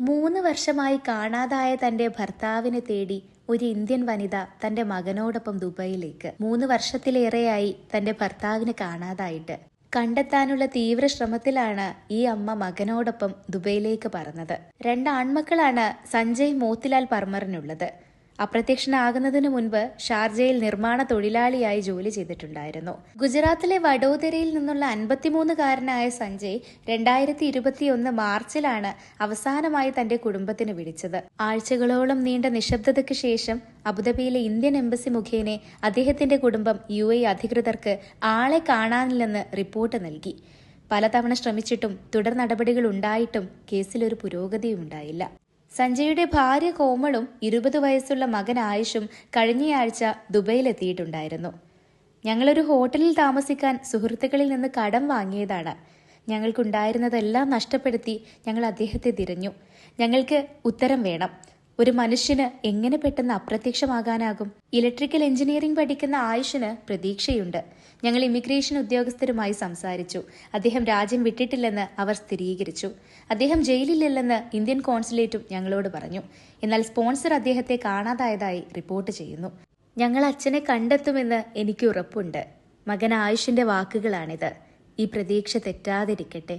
3 വർഷമായി കാണാതായ തന്റെ ഭർത്താവിനെ തേടി ഒരു ഇന്ത്യൻ വനിത തന്റെ മകനോടൊപ്പം ദുബൈയിലേക്ക്. 3 വർഷത്തിലേറെയായി തന്റെ ഭർത്താവിനെ കാണാതായിട്ട്. കണ്ടെത്താനുള്ള തീവ്ര ശ്രമത്തിലാണ് ഈ അമ്മ മകനോടൊപ്പം ദുബൈയിലേക്ക് പറന്നത്. 2 ആൺമക്കളാണ് സഞ്ജയ് മോത്തിലാൽ പർമറിനുള്ളത്. അപ്രത്യക്ഷനാകുന്നതിനു മുൻപ് ഷാർജയിൽ നിർമ്മാണ തൊഴിലാളിയായി ജോലി ചെയ്തിട്ടുണ്ടായിരുന്നു. ഗുജറാത്തിലെ വഡോദരയിൽ നിന്നുള്ള 53-കാരനായ സഞ്ജയ് 2021 മാർച്ചിലാണ് അവസാനമായി തന്റെ കുടുംബത്തിന് വിളിച്ചത്. ആഴ്ചകളോളം നീണ്ട നിശബ്ദതയ്ക്ക് ശേഷം അബുദാബിയിലെ ഇന്ത്യൻ എംബസി മുഖേന അദ്ദേഹത്തിന്റെ കുടുംബം UAE അധികൃതർക്ക് ആളെ കാണാനില്ലെന്ന് റിപ്പോർട്ട് നൽകി. പലതവണ ശ്രമിച്ചിട്ടും തുടർ നടപടികൾ ഉണ്ടായിട്ടും കേസിലൊരു പുരോഗതിയും ഉണ്ടായില്ല. സഞ്ജയുടെ ഭാര്യ കോമളും 20 വയസ്സുള്ള മകൻ ആയുഷും കഴിഞ്ഞയാഴ്ച ദുബൈയിലെത്തിയിട്ടുണ്ടായിരുന്നു. ഞങ്ങളൊരു ഹോട്ടലിൽ താമസിക്കാൻ സുഹൃത്തുക്കളിൽ നിന്ന് കടം വാങ്ങിയതാണ്. ഞങ്ങൾക്കുണ്ടായിരുന്നതെല്ലാം നഷ്ടപ്പെടുത്തി ഞങ്ങൾ അദ്ദേഹത്തെ തിരഞ്ഞു. ഞങ്ങൾക്ക് ഉത്തരം വേണം. ഒരു മനുഷ്യന് എങ്ങനെ പെട്ടെന്ന് അപ്രത്യക്ഷമാകാനാകും? ഇലക്ട്രിക്കൽ എഞ്ചിനീയറിംഗ് പഠിക്കുന്ന ആയുഷിന് പ്രതീക്ഷയുണ്ട്. ഞങ്ങൾ ഇമിഗ്രേഷൻ ഉദ്യോഗസ്ഥരുമായി സംസാരിച്ചു. അദ്ദേഹം രാജ്യം വിട്ടിട്ടില്ലെന്ന് അവർ സ്ഥിരീകരിച്ചു. അദ്ദേഹം ജയിലിലില്ലെന്ന് ഇന്ത്യൻ കോൺസുലേറ്റും ഞങ്ങളോട് പറഞ്ഞു. എന്നാൽ സ്പോൺസർ അദ്ദേഹത്തെ കാണാതായതായി റിപ്പോർട്ട് ചെയ്യുന്നു. ഞങ്ങൾ അച്ഛനെ കണ്ടെത്തുമെന്ന് എനിക്ക് ഉറപ്പുണ്ട്. മകൻ ആയുഷിന്റെ വാക്കുകളാണിത്. ഈ പ്രതീക്ഷ തെറ്റാതിരിക്കട്ടെ.